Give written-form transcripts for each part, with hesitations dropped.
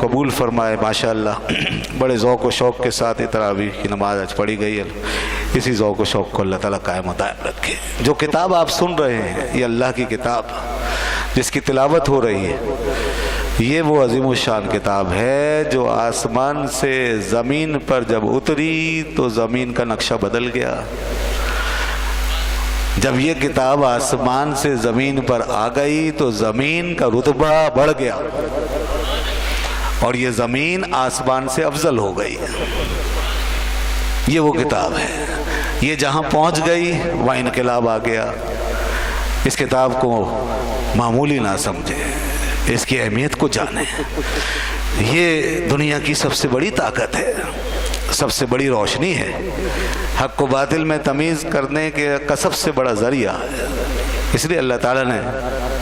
قبول فرمائے माशाअल्लाह बड़े ذوق و शौक़ के साथ तरावीह की नमाज आज पढ़ी गई है। इसी ذوق و शौक़ को अल्लाह ताला कायम दायम रखे। जो किताब आप सुन रहे हैं ये अल्लाह की किताब जिसकी तिलावत हो रही है, ये वो अजीम शान किताब है जो आसमान से ज़मीन पर जब उतरी तो ज़मीन का नक्शा बदल गया। जब ये किताब आसमान से ज़मीन पर आ गई तो ज़मीन का रुतबा बढ़ गया और ये ज़मीन आसमान से अफजल हो गई। ये वो किताब है, ये जहाँ पहुँच गई वहाँ इनकलाब आ गया। इस किताब को मामूली ना समझे, इसकी अहमियत को जाने। ये दुनिया की सबसे बड़ी ताकत है, सबसे बड़ी रोशनी है, हक़ को बातिल में तमीज़ करने का सबसे बड़ा ज़रिया है। इसलिए अल्लाह ताला ने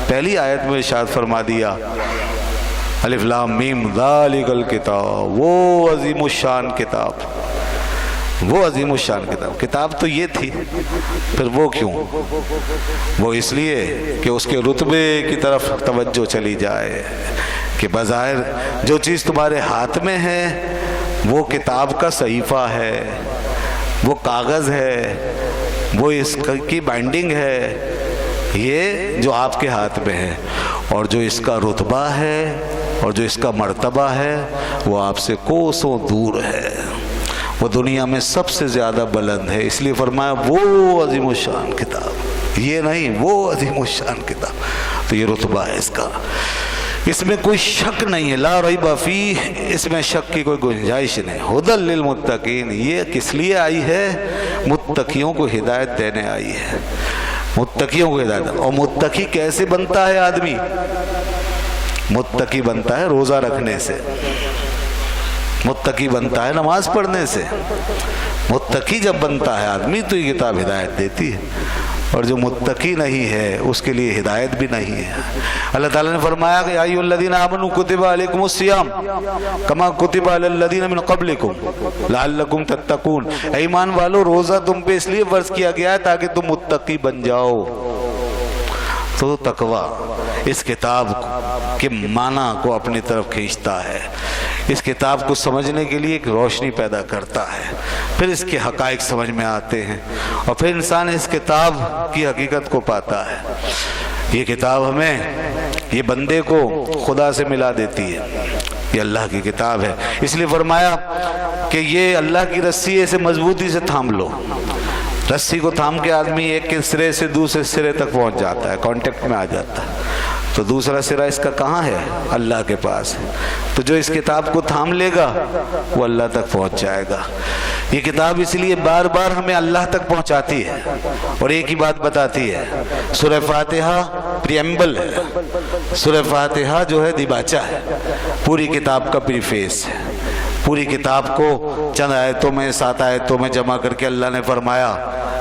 पहली आयत में इरशाद फरमा दिया अलिफ लाम मीम ज़ालिकल किताब, वो अज़ीमुश्शान किताब, वो अज़ीमुश्शान किताब। किताब तो ये थी, फिर वो क्यों? वो इसलिए कि उसके रुतबे की तरफ तवज्जो चली जाए कि बज़ाहिर जो चीज़ तुम्हारे हाथ में है वो किताब का सहीफ़ा है, वो कागज़ है, वो इसकी बाइंडिंग है, ये जो आपके हाथ में है। और जो इसका रुतबा है और जो इसका मर्तबा है वो आपसे कोसों दूर है, वो दुनिया में सबसे ज़्यादा बुलंद है। इसलिए फरमाया वो अज़ीमुश्शान किताब, ये नहीं वो अज़ीमुश्शान किताब। तो ये रुतबा है इसका, इसमें कोई शक नहीं है। ला रैब फीह, इसमें शक की कोई गुंजाइश नहीं। हुदल लिल मुत्तकीन, ये किस लिए आई है? मुत्तकियों को हिदायत देने आई है, मुत्तकियों को हिदायत। और मुत्तकी कैसे बनता है आदमी? मुत्तकी बनता है रोज़ा रखने से, मुत्तकी बनता है नमाज पढ़ने से। मुत्तकी जब बनता है आदमी तो ये किताब हिदायत देती है, और जो मुत्तकी नहीं है उसके लिए हिदायत भी नहीं है। अल्लाह ताला ने फरमाया कि या अय्युहल्लज़ीना आमनू कुतिबा अलैकुमुस्सियाम कमा कुतिबा अलल्लज़ीना मिन क़ब्लिकुम लअल्लकुम तत्तक़ून। ईमान वालों, रोज़ा तुम पे इसलिए फर्ज किया गया है ताकि तुम मुत्तकी बन जाओ। तो तकवा इस किताब के माना को अपनी तरफ खींचता है, इस किताब को समझने के लिए एक रोशनी पैदा करता है, फिर इसके हक़ाइक़ समझ में आते हैं और फिर इंसान इस किताब की हकीकत को पाता है। ये किताब हमें, ये बंदे को खुदा से मिला देती है, ये अल्लाह की किताब है। इसलिए फरमाया कि ये अल्लाह की रस्सी है, इसे मजबूती से थाम लो। रस्सी को थाम के आदमी एक के सिरे से दूसरे सिरे तक पहुंच जाता है, कांटेक्ट में आ जाता है। तो दूसरा सिरा इसका कहाँ है? अल्लाह के पास है। तो जो इस किताब को थाम लेगा वो अल्लाह तक पहुंच जाएगा। ये किताब इसलिए बार बार हमें अल्लाह तक पहुंचाती है और एक ही बात बताती है। सूरह फातिहा प्रीएम्बल है, सूरह फातिहा जो है दिबाचा है, पूरी किताब का प्रीफेस है। पूरी किताब को चंद आयतों में, 7 आयतों में जमा करके अल्लाह ने फरमाया,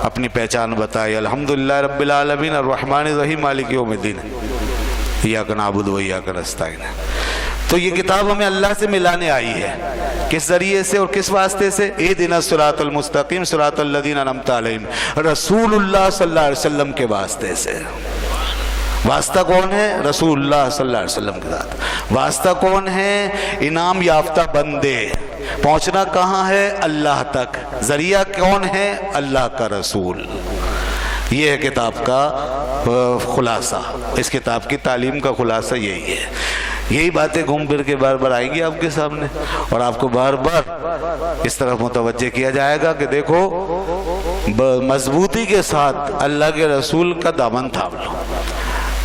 अपनी पहचान बताई। अल्हम्दुलिल्लाह रब्बिल आलमीन अर्रहमानिर रहीम मालिक यौमिद्दीन इय्याका नअबुदु व इय्याका नस्तईन। तो ये किताब हमें अल्लाह से मिलाने आई है। किस जरिए से और किस वास्ते से? इहदिनस सिरातल मुस्तकीम सिरातल लज़ीना अनअमता अलैहिम, रसूलुल्लाह सल्लल्लाहु अलैहि वसल्लम के वास्ते से। वास्ता कौन है? रसूलुल्लाह सल्लल्लाहु अलैहि वसल्लम के साथ। वास्ता कौन है? इनाम याफ्ता बंदे। पहुंचना कहाँ है? अल्लाह तक। जरिया कौन है? अल्लाह का रसूल। ये है किताब का खुलासा, इस किताब की तालीम का खुलासा यही है। यही बातें घूम फिर के बार बार आएंगी आपके सामने और आपको बार बार इस तरफ मुतवज्जे किया जाएगा कि देखो मजबूती के साथ अल्लाह के रसूल का दामन थाम लो,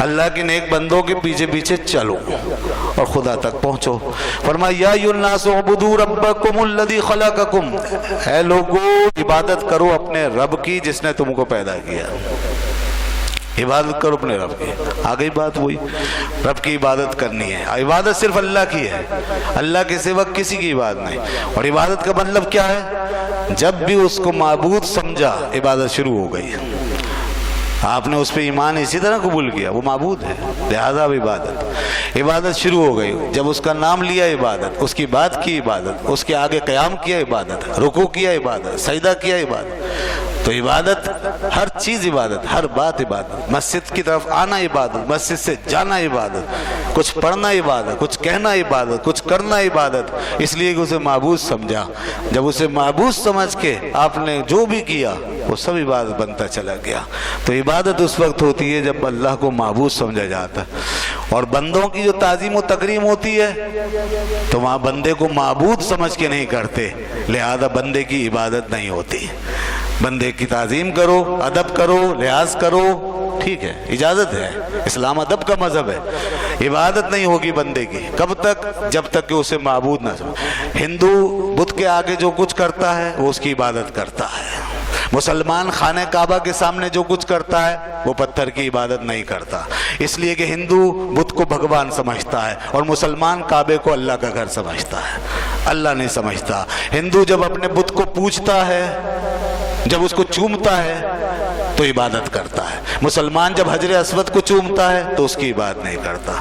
अल्लाह के नेक बंदों के पीछे पीछे चलो और खुदा तक पहुँचो। फरमाया या अय्युहन्नास उअ्बुदू रब्बकुमुल्लज़ी खलक़कुम, ऐ लोगों इबादत करो अपने रब की जिसने तुमको पैदा किया। इबादत करो अपने रब की। आ गई बात वही, रब की इबादत करनी है। इबादत सिर्फ अल्लाह की है, अल्लाह के सिवा किसी की इबादत नहीं। और इबादत का मतलब क्या है? जब भी उसको माबूद समझा इबादत शुरू हो गई। आपने उस पर ईमान इसी तरह कबूल किया, वो माबूद है, लिहाजा इबादत। इबादत शुरू हो गई जब उसका नाम लिया इबादत, उसकी बात की इबादत, उसके आगे क़याम किया इबादत, रुकू किया इबादत, सजदा किया इबादत। تو عبادت ہر چیز عبادت، ہر بات عبادت، مسجد کی طرف آنا عبادت، مسجد سے جانا عبادت، کچھ پڑھنا عبادت، کچھ کہنا عبادت، کچھ کرنا عبادت، اس لیے کہ اسے معبود سمجھا۔ جب اسے معبود سمجھ کے آپ نے جو بھی کیا وہ سب عبادت بنتا چلا گیا۔ تو عبادت اس وقت ہوتی ہے جب اللہ کو معبود سمجھا جاتا ہے، اور بندوں کی جو تعظیم و تکریم ہوتی ہے تو وہاں بندے کو معبود سمجھ کے نہیں کرتے، لہذا بندے کی عبادت نہیں ہوتی۔ بندے کی تعظیم کرو، ادب کرو، لحاظ کرو، ٹھیک ہے، اجازت ہے، اسلام ادب کا مذہب ہے، عبادت نہیں ہوگی بندے کی۔ کب تک؟ جب تک کہ اسے معبود نہ سمجھے۔ ہندو بت کے آگے جو کچھ کرتا ہے وہ اس کی عبادت کرتا ہے، مسلمان خانہ کعبہ کے سامنے جو کچھ کرتا ہے وہ پتھر کی عبادت نہیں کرتا، اس لیے کہ ہندو بت کو بھگوان سمجھتا ہے اور مسلمان کعبے کو اللہ کا گھر سمجھتا ہے، اللہ نہیں سمجھتا۔ ہندو جب اپنے بت کو پوجتا ہے، جب اس کو چومتا ہے تو عبادت کرتا ہے، مسلمان جب حجر اسود کو چومتا ہے تو اس کی عبادت نہیں کرتا۔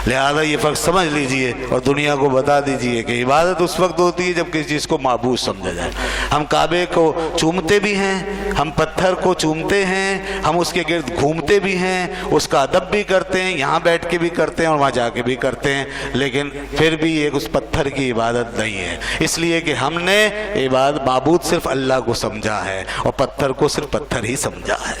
لہذا یہ فرق سمجھ لیجئے اور دنیا کو بتا دیجئے کہ عبادت اس وقت ہوتی ہے جب کسی چیز کو معبود سمجھا جائے۔ ہم کعبے کو چومتے بھی ہیں، ہم پتھر کو چومتے ہیں، ہم اس کے گرد گھومتے بھی ہیں، اس کا ادب بھی کرتے ہیں، یہاں بیٹھ کے بھی کرتے ہیں اور وہاں جا کے بھی کرتے ہیں، لیکن پھر بھی یہ اس پتھر کی عبادت نہیں ہے، اس لیے کہ ہم نے عبادت معبود صرف اللہ کو سمجھا ہے اور پتھر کو صرف پتھر ہی سمجھا ہے،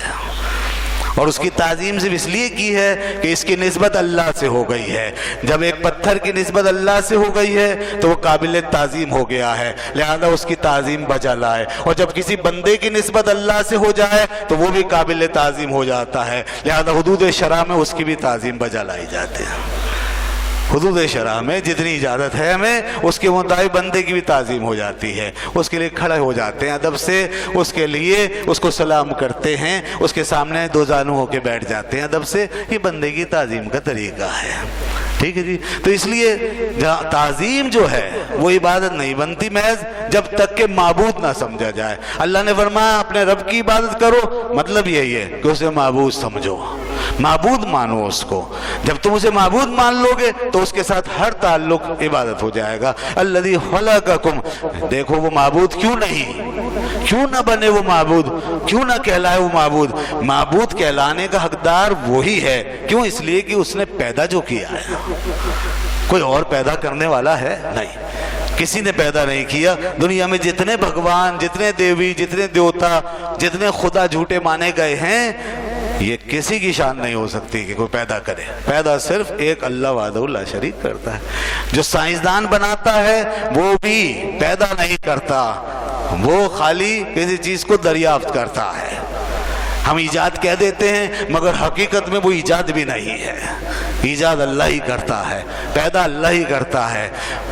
اور اس کی تعظیم صرف اس لیے کی ہے کہ اس کی نسبت اللہ سے ہو گئی ہے۔ جب ایک پتھر کی نسبت اللہ سے ہو گئی ہے تو وہ قابل تعظیم ہو گیا ہے، لہذا اس کی تعظیم بجا لائے، اور جب کسی بندے کی نسبت اللہ سے ہو جائے تو وہ بھی قابل تعظیم ہو جاتا ہے، لہذا حدود شرع میں اس کی بھی تعظیم بجا لائی جاتی ہے۔ حدود شرع میں جتنی اجازت ہے ہمیں اس کے مطابق بندے کی بھی تعظیم ہو جاتی ہے، اس کے لیے کھڑے ہو جاتے ہیں ادب سے، اس کے لیے اس کو سلام کرتے ہیں، اس کے سامنے دو زانو ہو کے بیٹھ جاتے ہیں ادب سے، یہ بندے کی تعظیم کا طریقہ ہے، ٹھیک ہے جی۔ تو اس لیے تعظیم جو ہے وہ عبادت نہیں بنتی محض جب تک کہ معبود نہ سمجھا جائے۔ اللہ نے فرمایا اپنے رب کی عبادت کرو، مطلب یہی ہے کہ اسے معبود سمجھو، معبود مانو اس کو۔ جب تم اسے معبود مان لو گے تو اس کے ساتھ ہر تعلق عبادت ہو جائے گا۔ الذی خلقکم، دیکھو وہ معبود کیوں نہیں، کیوں نہ بنے وہ معبود، کیوں نہ کہلائے وہ معبود؟ معبود کہلانے کا حقدار وہی ہے، کیوں؟ اس لیے کہ اس نے پیدا جو کیا ہے، کوئی اور پیدا کرنے والا ہے نہیں، کسی نے پیدا نہیں کیا۔ دنیا میں جتنے بھگوان، جتنے دیوی، جتنے دیوتا، جتنے خدا جھوٹے مانے گئے ہیں، یہ کسی کی شان نہیں ہو سکتی کہ کوئی پیدا کرے، پیدا صرف ایک اللہ وحدہ لا شریک کرتا ہے۔ جو سائنسدان بناتا ہے وہ بھی پیدا نہیں کرتا، وہ خالی کسی چیز کو دریافت کرتا ہے۔ ہم ایجاد کہہ دیتے ہیں مگر حقیقت میں وہ ایجاد بھی نہیں ہے، ایجاد اللہ ہی کرتا ہے، پیدا اللہ ہی کرتا ہے۔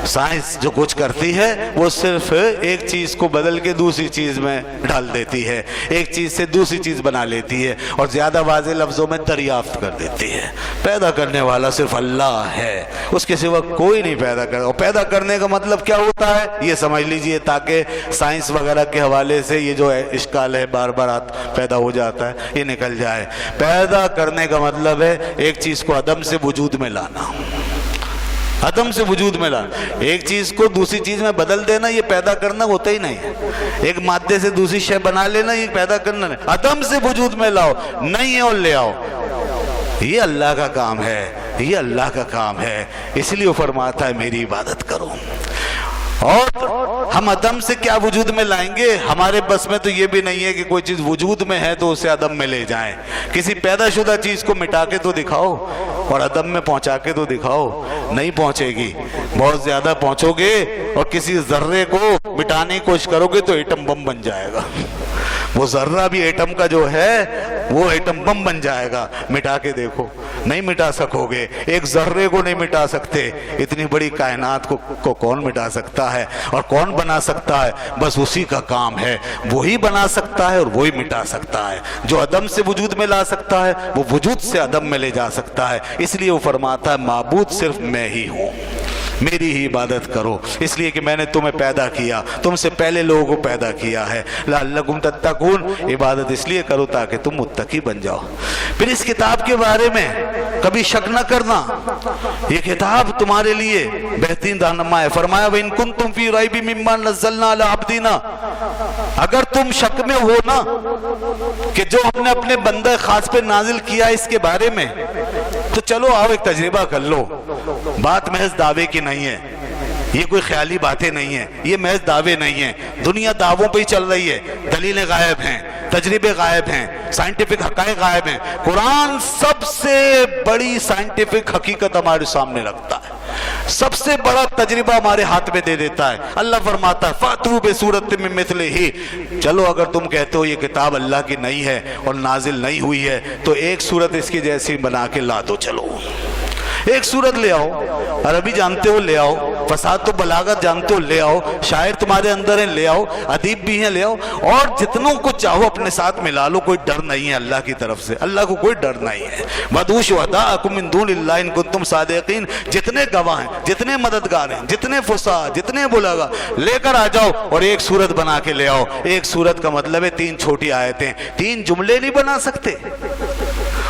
سائنس جو کچھ کرتی ہے وہ صرف ایک چیز کو بدل کے دوسری چیز میں ڈال دیتی ہے، ایک چیز سے دوسری چیز بنا لیتی ہے اور زیادہ واضح لفظوں میں دریافت کر دیتی ہے۔ پیدا کرنے والا صرف اللہ ہے، اس کے سوا کوئی نہیں پیدا کرتا۔ اور پیدا کرنے کا مطلب کیا ہوتا ہے یہ سمجھ لیجئے، تاکہ سائنس وغیرہ کے حوالے سے یہ جو اشکال ہے بار بار پیدا ہو جاتا ہے یہ نکل جائے۔ پیدا کرنے کا مطلب ہے ایک چیز کو عدم سے وجود میں لانا، عدم سے وجود میں لانا۔ ایک چیز کو دوسری چیز میں بدل دینا یہ پیدا کرنا ہوتا ہی نہیں ہے۔ ایک مادے سے دوسری شے بنا لینا یہ پیدا کرنا نہیں، عدم سے وجود میں لاؤ، نہیں ہے اور لے آؤ، یہ اللہ کا کام ہے، یہ اللہ کا کام ہے۔ اس لیے وہ فرماتا ہے میری عبادت کرو۔ اور ہم عدم سے کیا وجود میں لائیں گے؟ ہمارے بس میں تو یہ بھی نہیں ہے کہ کوئی چیز وجود میں ہے تو اسے عدم میں لے جائیں۔ کسی پیدا شدہ چیز کو مٹا کے تو دکھاؤ اور عدم میں پہنچا کے تو دکھاؤ، نہیں پہنچے گی۔ بہت زیادہ پہنچو گے اور کسی ذرے کو مٹانے کی کوشش کرو گے تو ایٹم بم بن جائے گا، وہ ذرہ بھی ایٹم کا جو ہے وہ ایٹم بم بن جائے گا۔ مٹا کے دیکھو، نہیں مٹا سکو گے، ایک ذرے کو نہیں مٹا سکتے۔ اتنی بڑی کائنات کو کون مٹا سکتا ہے اور کون بنا سکتا ہے؟ بس اسی کا کام ہے، وہی بنا سکتا ہے اور وہی مٹا سکتا ہے۔ جو عدم سے وجود میں لا سکتا ہے وہ وجود سے عدم میں لے جا سکتا ہے۔ اس لیے وہ فرماتا ہے معبود صرف میں ہی ہوں، میری ہی عبادت کرو، اس لیے کہ میں نے تمہیں پیدا کیا، تم سے پہلے لوگوں کو پیدا کیا ہے۔ لعلکم تتقون، عبادت اس لیے کرو تاکہ تم متقی بن جاؤ۔ پھر اس کتاب کے بارے میں کبھی شک نہ کرنا، یہ کتاب تمہارے لیے بہترین رہنما ہے۔ فرمایا وَإِن كُنتُمْ فِي رَيْبٍ مِّمَّا نَزَّلْنَا عَلَىٰ عَبْدِنَا، अगर तुम शक में हो ना कि जो हमने अपने बंदे खास पे नाजिल किया इसके बारे में, तो चलो आओ एक तजर्बा कर लो। बात महज दावे की नहीं है, ये कोई ख्याली बातें नहीं है, ये महज दावे नहीं है। दुनिया दावों पे ही चल रही है, दलीलें गायब हैं, तजर्बे गायब हैं, साइंटिफिक हकायक गायब हैं। कुरान सबसे बड़ी साइंटिफिक हकीकत हमारे सामने रखता है, सबसे बड़ा तजर्बा हमारे हाथ में दे देता है। अल्लाह फरमाता है फातू बेसूरत में मिथले ही, चलो अगर तुम कहते हो ये किताब अल्लाह की नहीं है और नाजिल नहीं हुई है, तो एक सूरत इसकी जैसी बना के ला दो। चलो एक सूरत ले आओ, अरबी जानते हो ले आओ, फसाद तो बलागत जानते हो ले आओ, शायर तुम्हारे अंदर है ले आओ, अदीब भी हैं ले आओ, और जितनों को चाहो अपने साथ मिला लो। कोई डर नहीं है अल्लाह की तरफ से, अल्लाह को कोई डर नहीं है। वदू शुहदाअकुम मिन दूनिल्लाह इन कुंतुम सादिकीन, जितने गवाह हैं, जितने मददगार हैं, जितने फुसा, जितने बुलागा लेकर आ जाओ और एक सूरत बना के ले आओ। एक सूरत का मतलब है 3 छोटी आयतें, 3 जुमले नहीं बना सकते।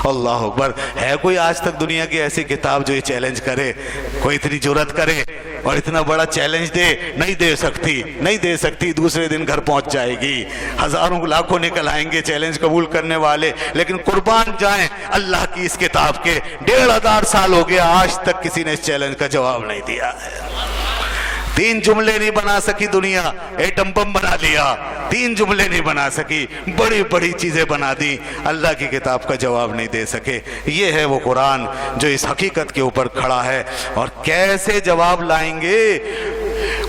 अल्लाह अकबर। है कोई आज तक दुनिया की ऐसी किताब जो ये चैलेंज करे? कोई इतनी जुर्रत करे और इतना बड़ा चैलेंज दे? नहीं दे सकती, नहीं दे सकती। दूसरे दिन घर पहुंच जाएगी, हजारों लाखों निकल आएंगे चैलेंज कबूल करने वाले, लेकिन कुर्बान जाएं अल्लाह की इस किताब के। 1500 साल हो गया, आज तक किसी ने इस चैलेंज का जवाब नहीं दिया है। 3 जुमले नहीं बना सकी दुनिया, एटम बम बना लिया। 3 जुमले नहीं बना सकी, बड़ी बड़ी चीजें बना दी, अल्लाह की किताब का जवाब नहीं दे सके। ये है वो कुरान जो इस हकीकत के ऊपर खड़ा है। और कैसे जवाब लाएंगे?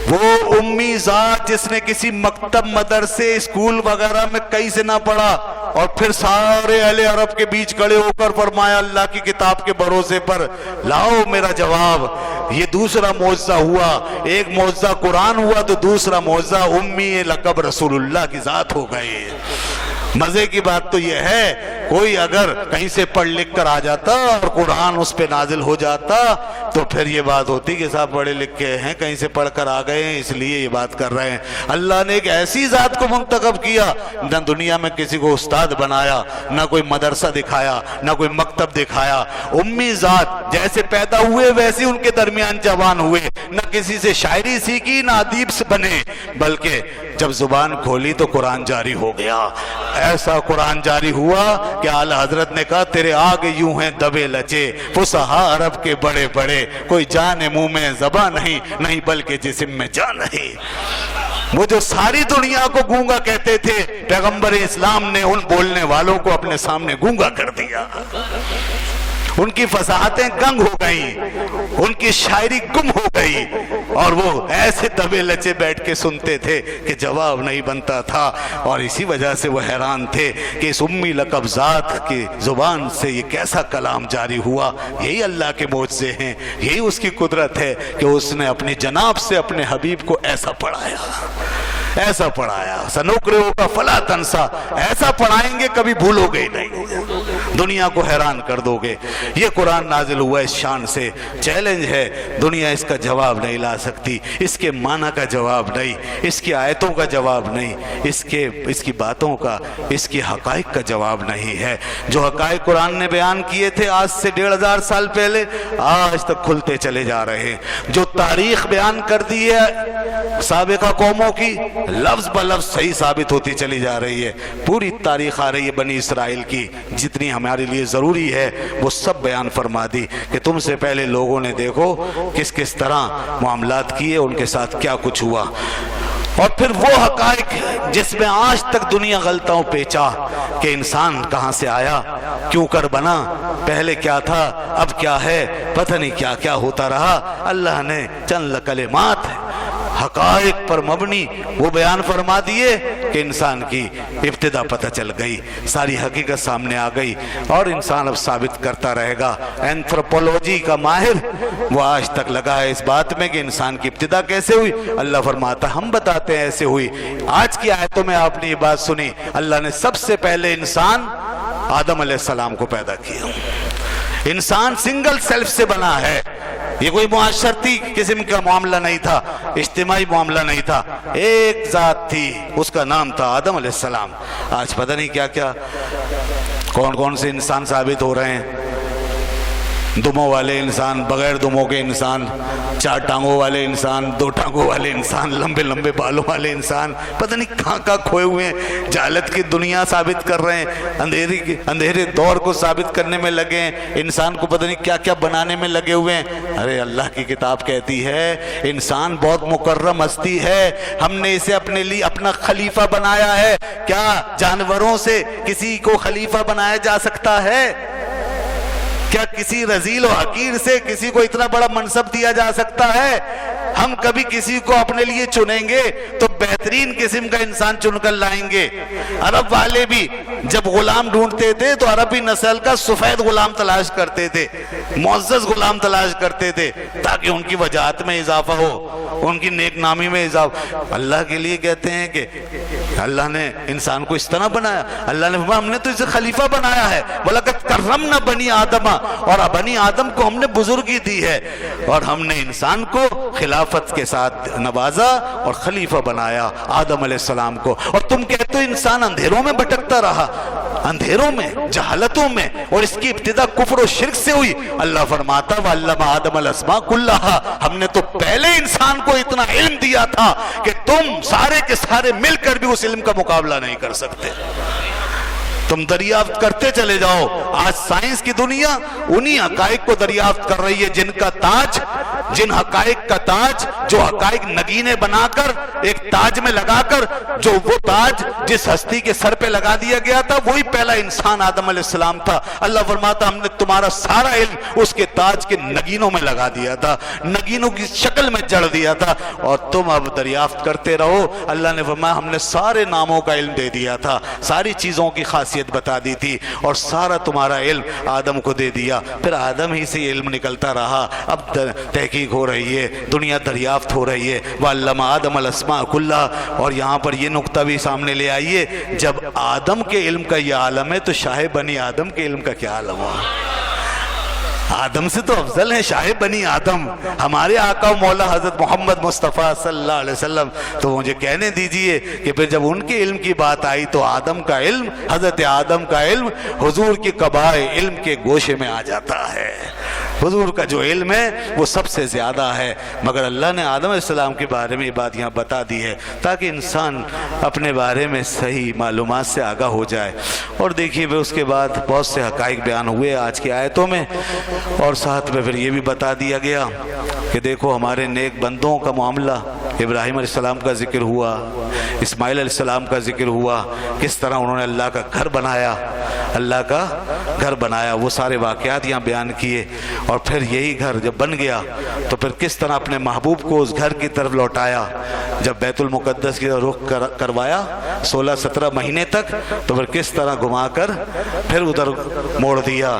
वो उम्मी ज़ात जिसने किसी मकतब, मदरसे, स्कूल वगैरह में कहीं से ना पढ़ा और फिर सारे अहले अरब के बीच खड़े होकर फरमाया अल्लाह की किताब के भरोसे पर लाओ मेरा जवाब। ये दूसरा मौजज़ा हुआ। एक मौजज़ा कुरान हुआ तो दूसरा मौजज़ा उम्मी लक़ब रसूलुल्लाह की ज़ात हो गई। मजे की बात तो यह है, कोई अगर कहीं से पढ़ लिख कर आ जाता और कुरान उस पे नाजिल हो जाता तो फिर ये बात होती कि साहब पढ़े लिखे हैं, कहीं से पढ़ कर आ गए हैं इसलिए ये बात कर रहे हैं। अल्लाह ने एक ऐसी जात को मुंतखब किया, न दुनिया में किसी को उस्ताद बनाया, न कोई मदरसा दिखाया, न कोई मकतब दिखाया। उम्मी जात जैसे पैदा हुए वैसे उनके दरमियान जवान हुए, न किसी से शायरी सीखी, न अदीब से बने, बल्कि जब जुबान खोली तो कुरान जारी हो गया। ऐसा कुरान जारी हुआ कि आला हजरत ने कहा तेरे आगे यूं हैं दबे लचे फुसहा अरब के बड़े बड़े, कोई जाने मुंह में ज़बां नहीं, नहीं बल्कि जिस्म में जान नहीं। वो जो सारी दुनिया को गूंगा कहते थे, पैगंबर इस्लाम ने उन बोलने वालों को अपने सामने गूंगा कर दिया। उनकी फसाहतें गंग हो गई, उनकी शायरी गुम हो गई, और वो ऐसे दबे लचे बैठ के सुनते थे कि जवाब नहीं बनता था। और इसी वजह से वो हैरान थे कि इस उम्मी लक़ब ज़ात की ज़ुबान से ये कैसा कलाम जारी हुआ। यही अल्लाह के मोज़े हैं, यही उसकी कुदरत है कि उसने अपनी जनाब से अपने हबीब को ऐसा पढ़ाया, ऐसा पढ़ाया। सनुक़रिउका का फला तंसा, ऐसा पढ़ाएंगे कभी भूलोगे ही नहीं, दुनिया को हैरान कर दोगे। ये कुरान नाजिल हुआ इस शान से। चैलेंज है, दुनिया इसका जवाब नहीं ला सकती, इसके माना का जवाब नहीं, इसकी आयतों का जवाब नहीं, इसकी बातों का, इसकी हकाइक का जवाब नहीं है। जो हकाइक कुरान ने बयान किए थे आज से 1500 साल पहले, आज तक खुलते चले जा रहे हैं। जो तारीख बयान कर दी है साबिका कौमों की, लफ्ज ब लफ्ज सही साबित होती चली जा रही है। पूरी तारीख आ रही है बनी इसराइल की, जितनी हमारे लिए ज़रूरी है वो सब बयान फरमा दी कि तुमसे पहले लोगों ने देखो किस किस तरह मामलात किए, उनके साथ क्या कुछ हुआ। और फिर वो हकाइक जिसमें आज तक दुनिया गलताओं पेचा कि इंसान कहाँ से आया, क्यों कर बना, पहले क्या था, अब क्या है, पता नहीं क्या क्या होता रहा। अल्लाह ने चंद कलिमात हकाइक पर मबनी वो बयान फरमा दिए कि इंसान की इब्तिदा पता चल गई, सारी हकीकत सामने आ गई। और इंसान अब साबित करता रहेगा। एंथ्रोपोलॉजी का माहिर वो आज तक लगा है इस बात में कि इंसान की इब्तिदा कैसे हुई। अल्लाह फरमाता हम बताते हैं ऐसे हुई। आज की आयतों में आपने ये बात सुनी, अल्लाह ने सबसे पहले इंसान आदम अलैहिस्सलाम को पैदा किया। इंसान सिंगल सेल्फ से बना है, ये कोई मुआशरती किस्म का मामला नहीं था, इज्तिमाई मामला नहीं था। एक जात थी, उसका नाम था आदम अलैहिस्सलाम। आज पता नहीं क्या क्या कौन कौन से इंसान साबित हो रहे हैं। दुमों वाले इंसान, बगैर दुमों के इंसान, 4 टांगों वाले इंसान, 2 टांगों वाले इंसान, लंबे लंबे बालों वाले इंसान, पता नहीं कहाँ कहाँ खोए हुए हैं। जालत की दुनिया साबित कर रहे हैं, अंधेरे दौर को साबित करने में लगे हैं, इंसान को पता नहीं क्या क्या बनाने में लगे हुए हैं। अरे अल्लाह की किताब कहती है इंसान बहुत मुकर्रम हस्ती है, हमने इसे अपने लिए अपना खलीफा बनाया है। क्या जानवरों से किसी को खलीफा बनाया जा सकता है? क्या किसी रजील और हकीर से किसी को इतना बड़ा मनसब दिया जा सकता है? हम कभी किसी को अपने लिए चुनेंगे तो बेहतरीन किस्म का इंसान चुनकर लाएंगे। अरब वाले भी जब गुलाम ढूंढते थे तो अरबी नस्ल का सफेद गुलाम तलाश करते थे, मुअज़्ज़ज़ गुलाम तलाश करते थे, ताकि उनकी वजाहत में इजाफा हो, उनकी नेक नामी में इजाफा। अल्लाह के लिए कहते हैं कि अल्लाह ने इंसान को इस तरह बनाया। अल्लाह ने फरमाया हमने तो इसे खलीफा बनाया है, वलक़द कर्रमना बनी आदम, और बनी आदम को हमने बुजुर्गी दी है और हमने इंसान को खिलाफत के साथ नवाजा और खलीफा बनाया आदम अलैहिस्सलाम को। और तुम कहते हो इंसान अंधेरों में भटकता रहा, अंधेरों में, जहालतों में, और इसकी इब्तिदा कुफ्र और शिर्क से हुई। अल्लाह फरमाता वअल्लमा आदम अल अस्मा कुल्लहा, हमने तो पहले इंसान को इतना इल्म दिया था कि तुम सारे के सारे मिलकर भी उस इल्म का मुकाबला नहीं कर सकते। तुम दरियाफ्त करते चले जाओ। आज साइंस की दुनिया उन्हीं हकाइक को दरियाफ्त कर रही है जिनका ताज, जिन हकाइक का ताज, जो हकाइक नगीने बनाकर एक ताज में लगाकर, जो वो ताज जिस हस्ती के सर पे लगा दिया गया था वही पहला इंसान आदम अलैहिस्सलाम था। अल्लाह फरमाता हमने तुम्हारा सारा इल्म उसके ताज के नगीनों में लगा दिया था, नगीनों की शक्ल में जड़ दिया था, और तुम अब दरियाफ्त करते रहो। अल्लाह ने फरमाया हमने सारे नामों का इल्म दे दिया था, सारी चीजों की खासियत बता दी थी, और सारा तुम्हारा इल्म आदम को दे दिया। फिर आदम ही से इल्म निकलता रहा। अब तहकीक हो रही है, दुनिया दरियाफ्त हो रही है, वअल्लमा आदम अल अस्मा कुल्ला। और यहाँ पर ये नुक्ता भी सामने ले आइए, जब आदम के इल्म का यह आलम है तो शाह बनी आदम के इल्म का क्या आलम हुआ? आदम से तो अफजल है शाह बनी आदम, हमारे आका मौला हजरत मोहम्मद मुस्तफ़ा सल्लल्लाहु अलैहि वसल्लम। तो मुझे कहने दीजिए कि फिर जब उनके इल्म की बात आई तो आदम का इल्म, हजरत आदम का इल्म हुजूर की कबाए इल्म के गोशे में आ जाता है। हुजूर का जो इल्म है वो सबसे ज़्यादा है। मगर अल्लाह ने आदम अलैहिस्सलाम के बारे में ये बात यहाँ बता दी है ताकि इंसान अपने बारे में सही मालूमात से आगाह हो जाए। और देखिए फिर उसके बाद बहुत से हकाइक बयान हुए आज की आयतों में, और साथ में फिर ये भी बता दिया गया कि देखो हमारे नेक बंदों का मामला, इब्राहिम अलैहिस्सलाम का जिक्र हुआ, इस्माइल अलैहिस्सलाम का जिक्र हुआ, किस तरह उन्होंने अल्लाह का घर बनाया, अल्लाह का घर बनाया, वो सारे वाक़यात यहाँ बयान किए। और फिर यही घर जब बन गया तो फिर किस तरह अपने महबूब को उस घर की तरफ लौटाया। जब बैतुल मुक़द्दस की रुख करवाया 16-17 महीने तक, तो फिर किस तरह घुमाकर फिर उधर मोड़ दिया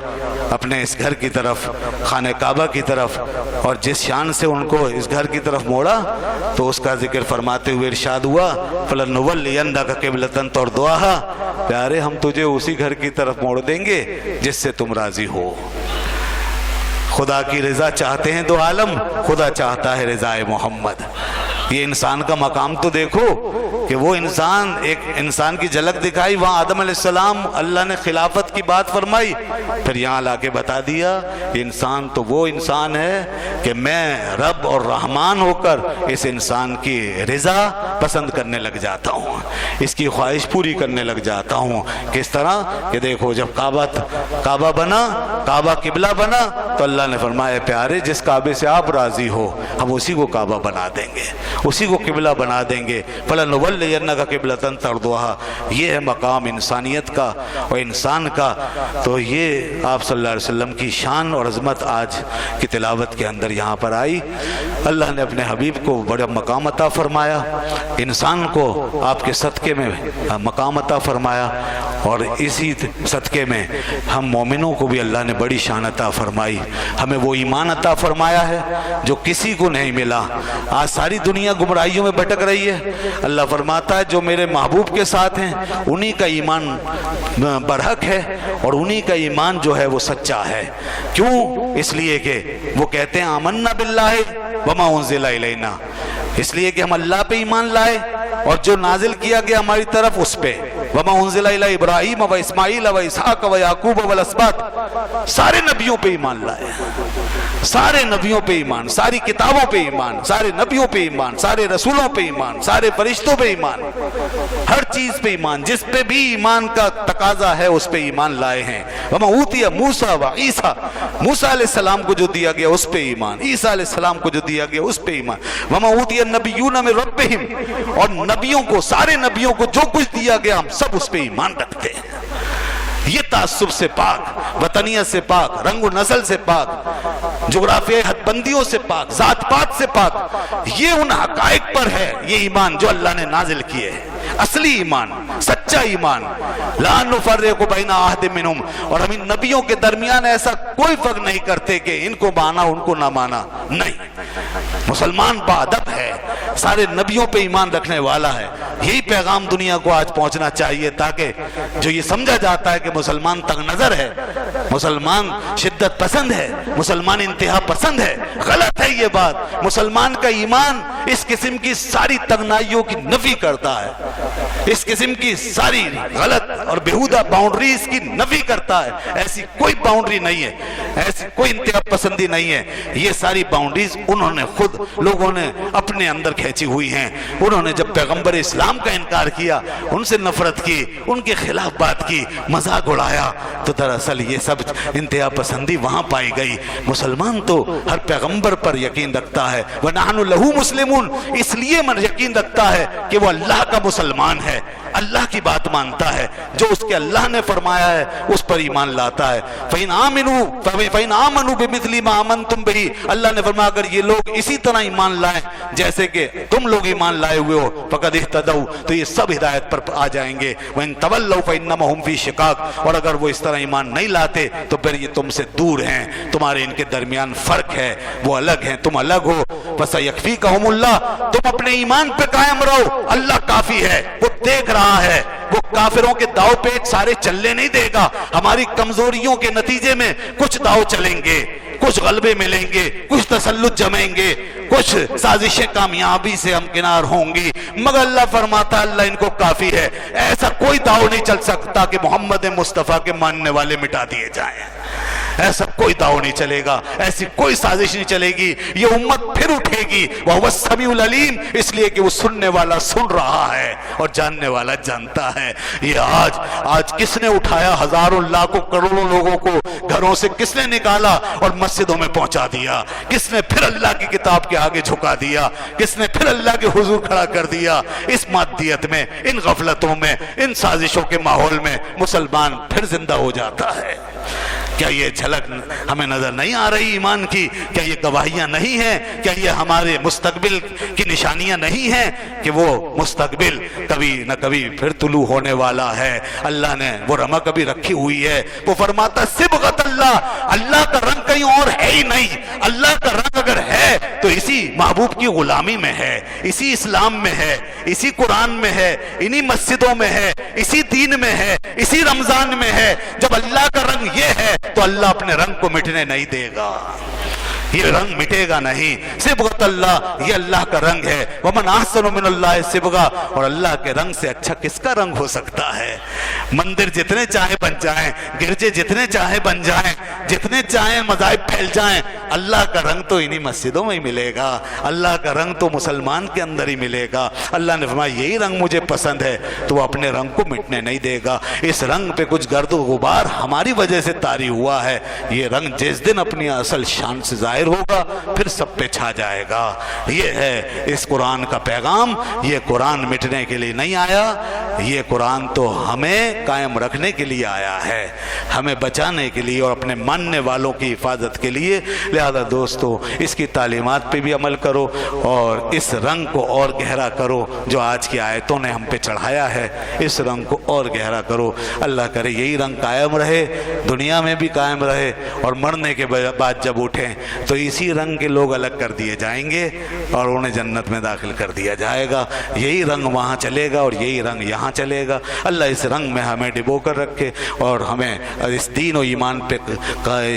अपने इस घर की तरफ, खाने काबा की तरफ। और जिस शान से उनको इस घर की तरफ मोड़ा तो उसका जिक्र फरमाते हुए इरशाद हुआ फलनुवल्लियन्नका क़िबलतन तर्दौहा, प्यारे हम तुझे उसी घर की तरफ मोड़ देंगे जिससे तुम राजी हो। खुदा की रज़ा चाहते हैं दो आलम, खुदा चाहता है रज़ाए मोहम्मद। ये इंसान का मकाम तो देखो कि वो इंसान, एक इंसान की झलक दिखाई, वहाँ आदम अलैहिस्सलाम अल्लाह ने खिलाफत की बात फरमाई, फिर यहाँ लाके बता दिया इंसान तो वो इंसान है कि मैं रब और रहमान होकर इस इंसान की रज़ा पसंद करने लग जाता हूँ, इसकी ख्वाहिश पूरी करने लग जाता हूँ। किस तरह कि देखो जब काबा बना, काबा किबला बना, तो अल्लाह ने फरमाया प्यारे जिस काबे से आप राज़ी हो हम उसी को काबा बना देंगे, उसी को किबला बना देंगे। फलनुवल्लियन्नका क़िबलतन तर्दौहा, ये है मकाम इंसानियत का और इंसान का। तो ये आप सल्लल्लाहु अलैहि वसल्लम की शान और अज़मत आज की तिलावत के अंदर यहाँ पर आई। अल्लाह ने अपने हबीब को बड़ा मकाम अता फरमाया, इंसान को आपके सदक़े में मकाम अता फरमाया, और इसी सदक़े में हम मोमिनों को भी अल्लाह ने बड़ी शान अता फरमाई। हमें वो ईमान अता फरमाया है जो किसी को नहीं मिला। आज सारी दुनिया गुमराहियों में भटक रही है। अल्लाह फरमाता है जो मेरे महबूब के साथ हैं उन्हीं का ईमान बरहक है और उन्हीं का ईमान जो है वो सच्चा है। क्यों? इसलिए कि वो कहते हैं आमन्ना बिल्लाहि वमा उन्ज़िला इलैना, इसलिए कि हम अल्लाह पे ईमान लाए और जो नाजिल किया गया हमारी तरफ उस पे। वमा उन्ज़िला इला इब्राहीम व इस्माईल व इसहाक व याकूब वल अस्बात, सारे नबियों पे ईमान लाए, सारे नबियों पे ईमान, सारी किताबों पे ईमान, सारे नबियों पे ईमान, सारे रसूलों पे ईमान, सारे फरिश्तों पे ईमान, हर चीज पे ईमान, जिस पे भी ईमान का तकाजा है उस पे ईमान लाए हैं। वमा ऊतिया मूसा व ईसा, मूसा अलैहिस्सलाम को जो दिया गया उस पे ईमान, ईसा अलैहिस्सलाम को जो दिया गया उस पे ईमान। वमा ऊतिया नबियूना मिन रब्बिहिम, और नबियों को, सारे नबियों को जो कुछ दिया गया हम सब उस पे ईमान रखते हैं। ये तासुब से पाक, वतनियत से पाक, रंग नस्ल से पाक, जोग्राफियाई हदबंदियों से पाक, जात पात से पाक, ये उन हकाइक पर है ये ईमान जो अल्लाह ने नाजिल किए है, असली ईमान, सच्चा ईमान। ला नुफर्रिकु बैना अहदिन मिनहुम, और हम इन नबियों के दरमियान ऐसा कोई फर्क नहीं करते कि इनको माना उनको ना माना, नहीं। मुसलमान बाअदब है, सारे नबियों पे ईमान रखने वाला है। यही पैगाम दुनिया को आज पहुंचना चाहिए, ताकि जो ये समझा जाता है कि मुसलमान तंग नजर है, मुसलमान शिद्दत पसंद है, मुसलमान इंतहा पसंद है, गलत है ये बात। मुसलमान का ईमान इस किस्म की सारी तंगनाइयों की नफी करता है, इस किस्म की सारी गलत और बेहुदा बाउंड्रीज की नफी करता है। ऐसी कोई बाउंड्री नहीं है, ऐसी कोई इंतहा पसंदी नहीं है। ये सारी बाउंड्रीज उन्होंने खुद, लोगों ने अपने अंदर खींची हुई हैं। उन्होंने जब पैगंबर इस्लाम का इनकार किया, उनसे नफरत की, उनके खिलाफ बात की, मजाक उड़ाया, तो दरअसल ये सब इंतहा पसंदी वहां पाई गई। मुसलमान तो हर पैगंबर पर यकीन रखता है, व नहनु लहू मुस्लिमून, इसलिए मन यकीन रखता है कि वो अल्लाह का मुसलमान है, अल्लाह की बात मानता है, जो उसके अल्लाह ने फरमाया है उस पर ईमान लाता है। फ़इन आमनू बिमिथली मा आमनतुम बिही, अल्लाह ने फरमाया अगर ये लोग इसी तरह ईमान लाएं जैसे कि तुम लोग ईमान लाए हुए हो, फ़क़द इह्तदौ, तो ये सब हिदायत पर आ जाएंगे। वइन तवल्लौ फ़इन्नमा हुम फ़ी शिक़ाक़, और अगर वो इस तरह ईमान नहीं लाते तो फिर ये तुमसे दूर हैं, तुम्हारे इनके दरमियान फर्क है, वो अलग हैं, तुम अलग हो। फसयकफ़ीकहुमुल्लाह, तुम अपने ईमान पे कायम रहो, अल्लाह काफी है, वो देख रहा है, वो काफिरों के दाव पेच सारे चलने नहीं देगा। हमारी कमजोरियों के नतीजे में कुछ दाव चलेंगे, कुछ गलबे मिलेंगे, कुछ तसल्लुत जमेंगे, कुछ साजिशें कामयाबी से हमकिनार होंगी, मगर अल्लाह फरमाता अल्लाह इनको काफी है। ऐसा कोई दाव नहीं चल सकता कि मोहम्मद मुस्तफा के मानने वाले मिटा दिए जाएं, ऐसा कोई दाव नहीं चलेगा, ऐसी कोई साजिश नहीं चलेगी। ये उम्मत फिर उठेगी, वह हुवा समीउल अलीम, इसलिए कि वो सुनने वाला सुन रहा है और जानने वाला जानता है। ये आज किसने उठाया हजारों लाखों करोड़ों लोगों को घरों से किसने निकाला और मस्जिदों में पहुंचा दिया? किसने फिर अल्लाह की किताब के आगे झुका दिया? किसने फिर अल्लाह के हुजूर खड़ा कर दिया? इस मादियत में, इन गफलतों में, इन साजिशों के माहौल में मुसलमान फिर जिंदा हो जाता है। क्या ये झलक हमें नजर नहीं आ रही ईमान की? क्या ये गवाहियां नहीं हैं? क्या ये हमारे मुस्तकबिल की निशानियां नहीं हैं कि वो मुस्तकबिल कभी न कभी फिर तुलू होने वाला है? अल्लाह ने वो रमक अभी रखी हुई है। वो फरमाता सिबगत अल्लाह, अल्लाह का रंग कहीं और है ही नहीं। अल्लाह का रंग अगर है तो इसी महबूब की गुलामी में है, इसी इस्लाम में है, इसी कुरान में है, इन्हीं मस्जिदों में है, इसी दीन में है, इसी रमजान में है। जब अल्लाह का रंग ये है तो अल्लाह अपने रंग को मिटने नहीं देगा, ये रंग मिटेगा नहीं। सिबगत अल्लाह, ये अल्लाह का रंग है। वमन अहसनु मिनल्लाहि सिबगा, और अल्लाह के रंग से अच्छा किसका रंग हो सकता है? मंदिर जितने चाहे बन जाएं, गिरजे जितने चाहे बन जाएं, जितने चाहे मज़ाहिब फैल जाएं, अल्लाह का रंग तो इन्हीं मस्जिदों में ही मिलेगा, अल्लाह का रंग तो मुसलमान के अंदर ही मिलेगा। अल्लाह ने फरमाया यही रंग मुझे पसंद है, तो वो अपने रंग को मिटने नहीं देगा। इस रंग पे कुछ गर्द गुबार हमारी वजह से तारी हुआ है, ये रंग जिस दिन अपनी असल शान से जाहिर होगा फिर सब पे छा जाएगा। ये है इस कुरान का पैगाम। ये कुरान मिटने के लिए नहीं आया, ये कुरान तो हमें कायम रखने के लिए आया है, हमें बचाने के लिए और अपने मानने वालों की हिफाजत के लिए। लिहाजा दोस्तों, इसकी तालीमात पे भी अमल करो और इस रंग को और गहरा करो जो आज की आयतों ने हम पे चढ़ाया है, इस रंग को और गहरा करो। अल्लाह करे यही रंग कायम रहे, दुनिया में भी कायम रहे, और मरने के बाद जब उठें तो इसी रंग के लोग अलग कर दिए जाएंगे और उन्हें जन्नत में दाखिल कर दिया जाएगा। यही रंग वहाँ चलेगा और यही रंग यहाँ चलेगा। अल्लाह इस रंग में हमें डिबो कर रखे और हमें इस दीन और ईमान पे